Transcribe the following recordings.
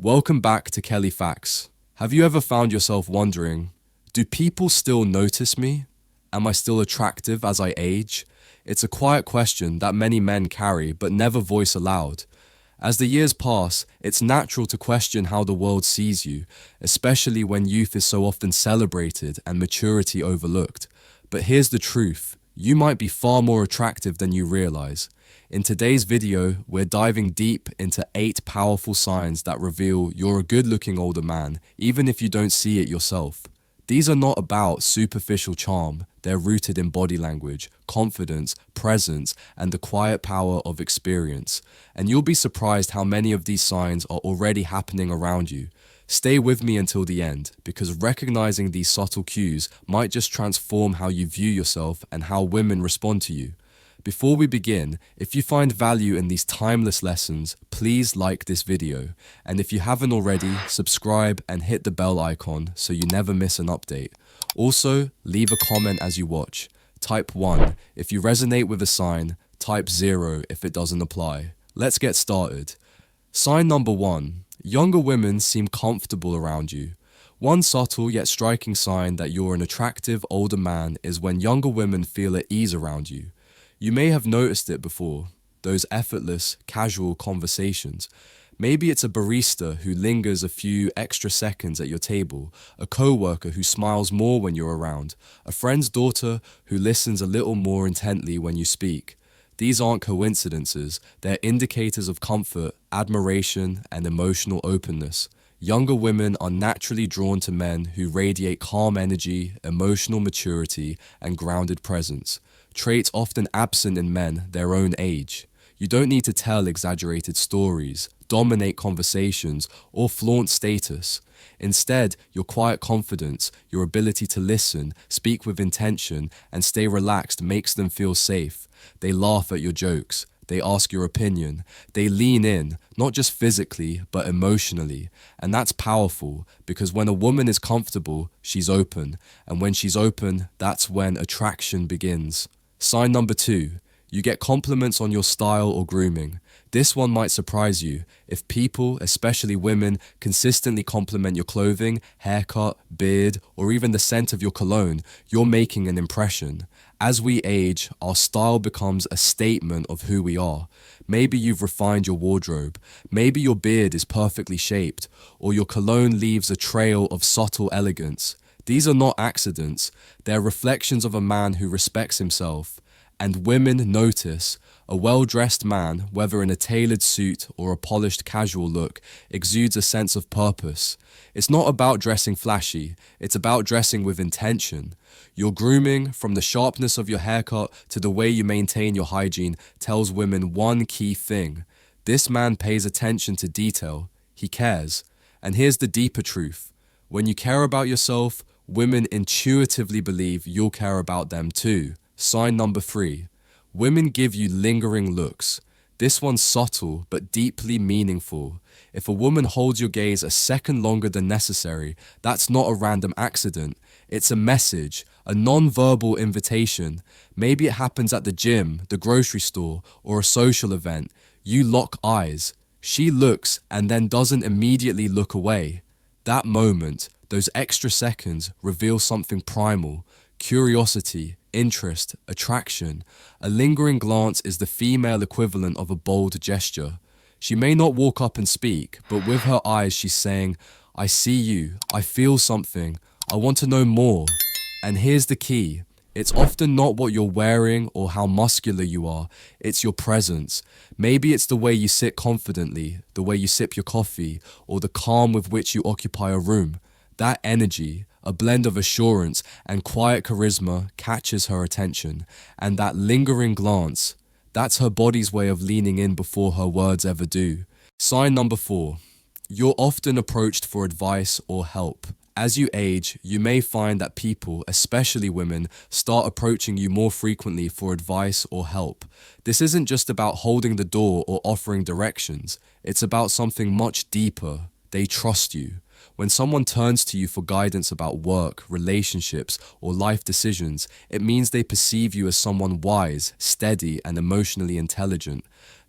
Welcome back to Kelly Facts. Have you ever found yourself wondering, do people still notice me? Am I still attractive as I age? It's a quiet question that many men carry but never voice aloud. As the years pass, it's natural to question how the world sees you, especially when youth is so often celebrated and maturity overlooked. But here's the truth. You might be far more attractive than you realize. In today's video, we're diving deep into 8 powerful signs that reveal you're a good-looking older man, even if you don't see it yourself. These are not about superficial charm. They're rooted in body language, confidence, presence, and the quiet power of experience. And you'll be surprised how many of these signs are already happening around you. Stay with me until the end, because recognizing these subtle cues might just transform how you view yourself and how women respond to you. Before we begin, if you find value in these timeless lessons, please like this video. And if you haven't already, subscribe and hit the bell icon so you never miss an update. Also, leave a comment as you watch. Type 1 if you resonate with a sign, type 0 if it doesn't apply. Let's get started. Sign number 1. Younger women seem comfortable around you. One subtle yet striking sign that you're an attractive older man is when younger women feel at ease around you. You may have noticed it before, those effortless, casual conversations. Maybe it's a barista who lingers a few extra seconds at your table, a co-worker who smiles more when you're around, a friend's daughter who listens a little more intently when you speak. These aren't coincidences, they're indicators of comfort, admiration, and emotional openness. Younger women are naturally drawn to men who radiate calm energy, emotional maturity, and grounded presence, traits often absent in men their own age. You don't need to tell exaggerated stories, dominate conversations, or flaunt status. Instead, your quiet confidence, your ability to listen, speak with intention, and stay relaxed makes them feel safe. They laugh at your jokes. They ask your opinion. They lean in, not just physically, but emotionally. And that's powerful, because when a woman is comfortable, she's open. And when she's open, that's when attraction begins. Sign number 2. You get compliments on your style or grooming. This one might surprise you. If people, especially women, consistently compliment your clothing, haircut, beard, or even the scent of your cologne, you're making an impression. As we age, our style becomes a statement of who we are. Maybe you've refined your wardrobe. Maybe your beard is perfectly shaped, or your cologne leaves a trail of subtle elegance. These are not accidents. They're reflections of a man who respects himself. And women notice. A well-dressed man, whether in a tailored suit or a polished casual look, exudes a sense of purpose. It's not about dressing flashy, it's about dressing with intention. Your grooming, from the sharpness of your haircut to the way you maintain your hygiene, tells women one key thing. This man pays attention to detail. He cares. And here's the deeper truth. When you care about yourself, women intuitively believe you'll care about them too. Sign number 3. Women give you lingering looks. This one's subtle but deeply meaningful. If a woman holds your gaze a second longer than necessary, that's not a random accident. It's a message, a non-verbal invitation. Maybe it happens at the gym, the grocery store, or a social event. You lock eyes. She looks and then doesn't immediately look away. That moment, those extra seconds, reveal something primal: curiosity, interest, attraction. A lingering glance is the female equivalent of a bold gesture. She may not walk up and speak, but with her eyes she's saying, I see you, I feel something, I want to know more. And here's the key. It's often not what you're wearing or how muscular you are, it's your presence. Maybe it's the way you sit confidently, the way you sip your coffee, or the calm with which you occupy a room. That energy, a blend of assurance and quiet charisma, catches her attention. And that lingering glance, that's her body's way of leaning in before her words ever do. Sign number 4. You're often approached for advice or help. As you age, you may find that people, especially women, start approaching you more frequently for advice or help. This isn't just about holding the door or offering directions. It's about something much deeper. They trust you. When someone turns to you for guidance about work, relationships, or life decisions, it means they perceive you as someone wise, steady, and emotionally intelligent.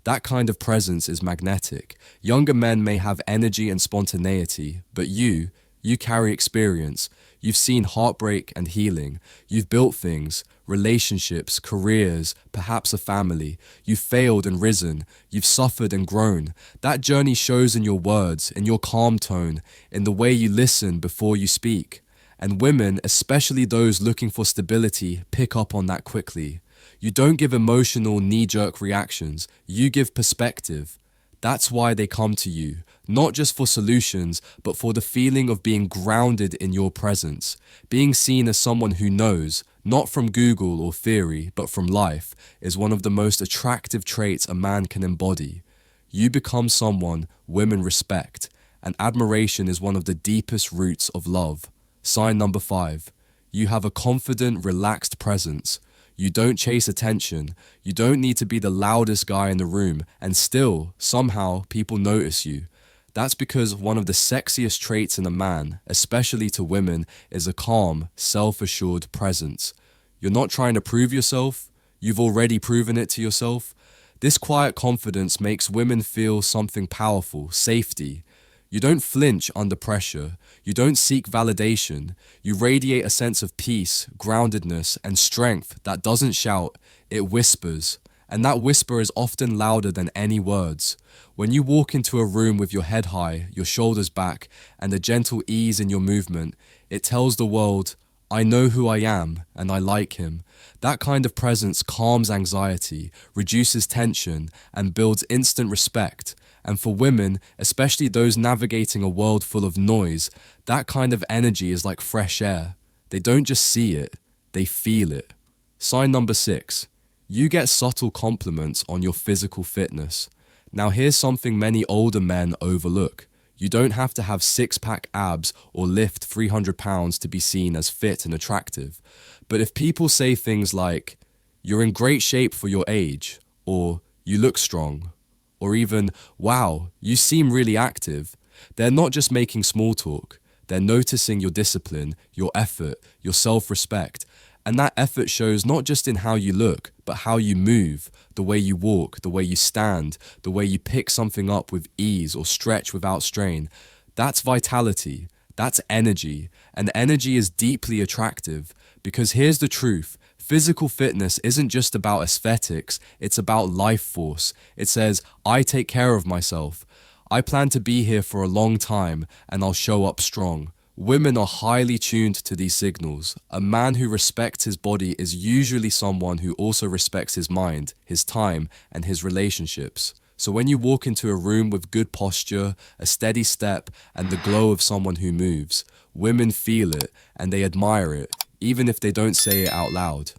That kind of presence is magnetic. Younger men may have energy and spontaneity, but you carry experience. You've seen heartbreak and healing. You've built things, relationships, careers, perhaps a family. You've failed and risen. You've suffered and grown. That journey shows in your words, in your calm tone, in the way you listen before you speak. And women, especially those looking for stability, pick up on that quickly. You don't give emotional knee-jerk reactions. You give perspective. That's why they come to you, not just for solutions, but for the feeling of being grounded in your presence. Being seen as someone who knows, not from Google or theory, but from life, is one of the most attractive traits a man can embody. You become someone women respect, and admiration is one of the deepest roots of love. Sign number 5. You have a confident, relaxed presence. You don't chase attention. You don't need to be the loudest guy in the room, and still, somehow, people notice you. That's because one of the sexiest traits in a man, especially to women, is a calm, self-assured presence. You're not trying to prove yourself. You've already proven it to yourself. This quiet confidence makes women feel something powerful, safety. You don't flinch under pressure. You don't seek validation. You radiate a sense of peace, groundedness, and strength that doesn't shout, it whispers. And that whisper is often louder than any words. When you walk into a room with your head high, your shoulders back, and a gentle ease in your movement, it tells the world, I know who I am, and I like him. That kind of presence calms anxiety, reduces tension, and builds instant respect. And for women, especially those navigating a world full of noise, that kind of energy is like fresh air. They don't just see it, they feel it. Sign number 6. You get subtle compliments on your physical fitness. Now here's something many older men overlook. You don't have to have six-pack abs or lift 300 pounds to be seen as fit and attractive. But if people say things like, you're in great shape for your age, or you look strong, or even, wow, you seem really active, they're not just making small talk. They're noticing your discipline, your effort, your self-respect. And that effort shows not just in how you look, but how you move, the way you walk, the way you stand, the way you pick something up with ease or stretch without strain. That's vitality. That's energy. And energy is deeply attractive because here's the truth. Physical fitness isn't just about aesthetics, it's about life force. It says, I take care of myself. I plan to be here for a long time and I'll show up strong. Women are highly tuned to these signals. A man who respects his body is usually someone who also respects his mind, his time, and his relationships. So when you walk into a room with good posture, a steady step, and the glow of someone who moves, women feel it and they admire it, even if they don't say it out loud.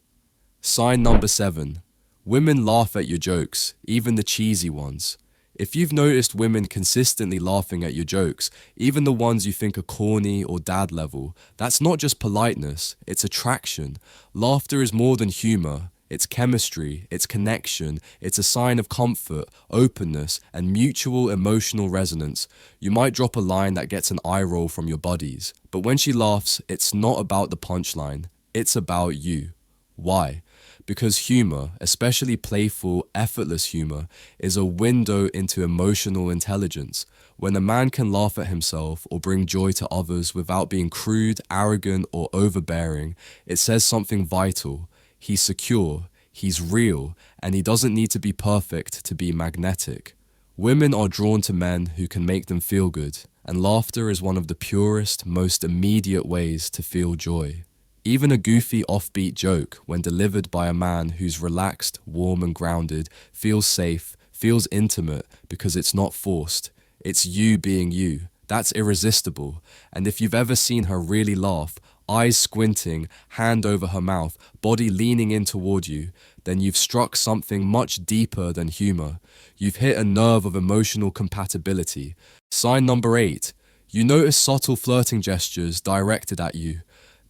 Sign number 7. Women laugh at your jokes, even the cheesy ones. If you've noticed women consistently laughing at your jokes, even the ones you think are corny or dad level, that's not just politeness, it's attraction. Laughter is more than humor. It's chemistry, it's connection, it's a sign of comfort, openness, and mutual emotional resonance. You might drop a line that gets an eye roll from your buddies, but when she laughs, it's not about the punchline, it's about you. Why? Because humor, especially playful, effortless humor, is a window into emotional intelligence. When a man can laugh at himself or bring joy to others without being crude, arrogant, or overbearing, it says something vital. He's secure, he's real, and he doesn't need to be perfect to be magnetic. Women are drawn to men who can make them feel good, and laughter is one of the purest, most immediate ways to feel joy. Even a goofy, offbeat joke, when delivered by a man who's relaxed, warm, and grounded, feels safe, feels intimate, because it's not forced. It's you being you. That's irresistible. And if you've ever seen her really laugh, eyes squinting, hand over her mouth, body leaning in toward you, then you've struck something much deeper than humor. You've hit a nerve of emotional compatibility. Sign number 8. You notice subtle flirting gestures directed at you.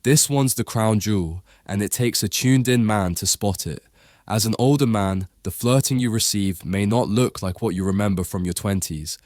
This one's the crown jewel, and it takes a tuned-in man to spot it. As an older man, the flirting you receive may not look like what you remember from your 20s.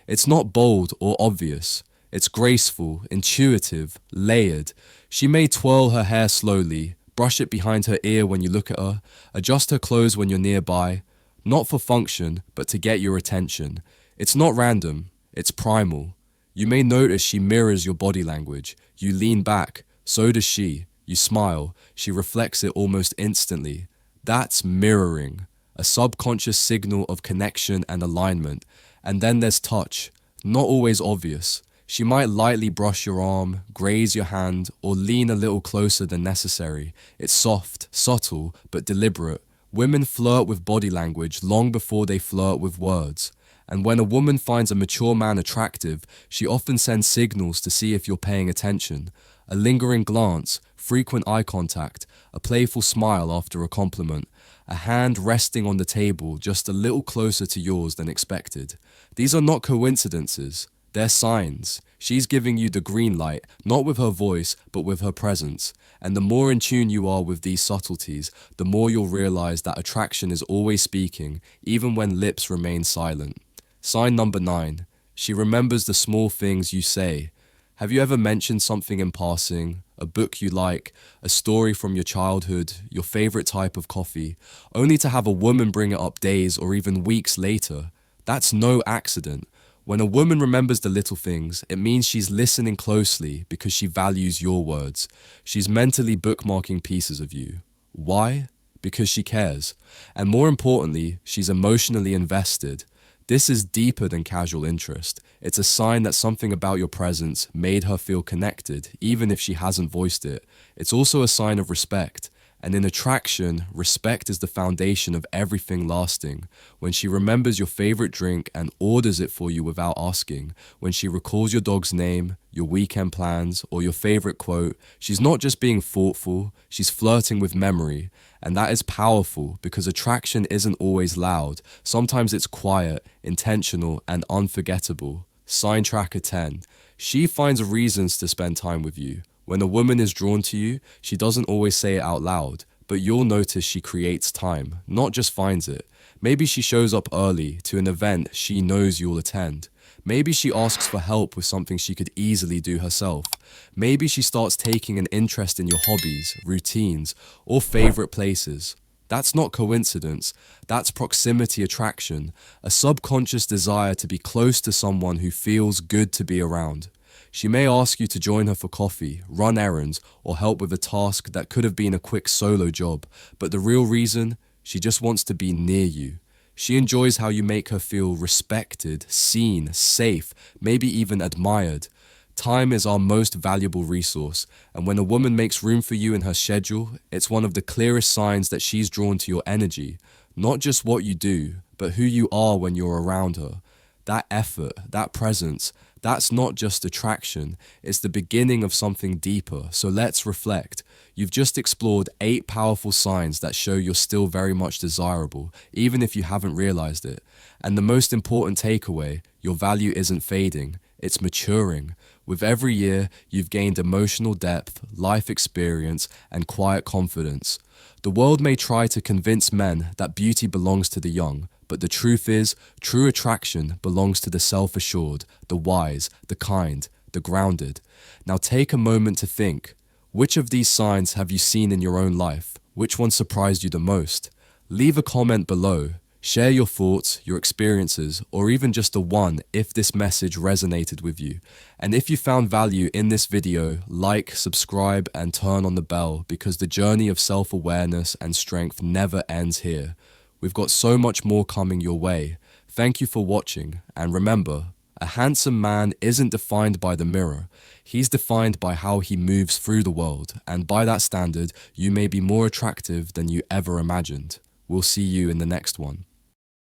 It's not bold or obvious. It's graceful, intuitive, layered. She may twirl her hair slowly, brush it behind her ear when you look at her, adjust her clothes when you're nearby. Not for function, but to get your attention. It's not random, it's primal. You may notice she mirrors your body language. You lean back, so does she. You smile, she reflects it almost instantly. That's mirroring, a subconscious signal of connection and alignment. And then there's touch, not always obvious. She might lightly brush your arm, graze your hand, or lean a little closer than necessary. It's soft, subtle, but deliberate. Women flirt with body language long before they flirt with words. And when a woman finds a mature man attractive, she often sends signals to see if you're paying attention. A lingering glance, frequent eye contact, a playful smile after a compliment, a hand resting on the table just a little closer to yours than expected. These are not coincidences. They're signs. She's giving you the green light, not with her voice, but with her presence. And the more in tune you are with these subtleties, the more you'll realize that attraction is always speaking, even when lips remain silent. Sign number 9. She remembers the small things you say. Have you ever mentioned something in passing, a book you like, a story from your childhood, your favorite type of coffee, only to have a woman bring it up days or even weeks later? That's no accident. When a woman remembers the little things, it means she's listening closely because she values your words. She's mentally bookmarking pieces of you. Why? Because she cares. And more importantly, she's emotionally invested. This is deeper than casual interest. It's a sign that something about your presence made her feel connected, even if she hasn't voiced it. It's also a sign of respect. And in attraction, respect is the foundation of everything lasting. When she remembers your favorite drink and orders it for you without asking, when she recalls your dog's name, your weekend plans, or your favorite quote, she's not just being thoughtful, she's flirting with memory. And that is powerful because attraction isn't always loud. Sometimes it's quiet, intentional, and unforgettable. Sign tracker 10. She finds reasons to spend time with you. When a woman is drawn to you, she doesn't always say it out loud, but you'll notice she creates time, not just finds it. Maybe she shows up early to an event she knows you'll attend. Maybe she asks for help with something she could easily do herself. Maybe she starts taking an interest in your hobbies, routines, or favorite places. That's not coincidence, that's proximity attraction, a subconscious desire to be close to someone who feels good to be around. She may ask you to join her for coffee, run errands, or help with a task that could have been a quick solo job, but the real reason, she just wants to be near you. She enjoys how you make her feel respected, seen, safe, maybe even admired. Time is our most valuable resource, and when a woman makes room for you in her schedule, it's one of the clearest signs that she's drawn to your energy. Not just what you do, but who you are when you're around her. That effort, that presence, that's not just attraction, it's the beginning of something deeper. So let's reflect. You've just explored 8 powerful signs that show you're still very much desirable, even if you haven't realized it. And the most important takeaway, your value isn't fading, it's maturing. With every year, you've gained emotional depth, life experience, and quiet confidence. The world may try to convince men that beauty belongs to the young, but the truth is, true attraction belongs to the self-assured, the wise, the kind, the grounded. Now take a moment to think. Which of these signs have you seen in your own life? Which one surprised you the most? Leave a comment below. Share your thoughts, your experiences, or even just a 1 if this message resonated with you. And if you found value in this video, like, subscribe, and turn on the bell because the journey of self-awareness and strength never ends here. We've got so much more coming your way. Thank you for watching, and remember, a handsome man isn't defined by the mirror. He's defined by how he moves through the world, and by that standard, you may be more attractive than you ever imagined. We'll see you in the next one.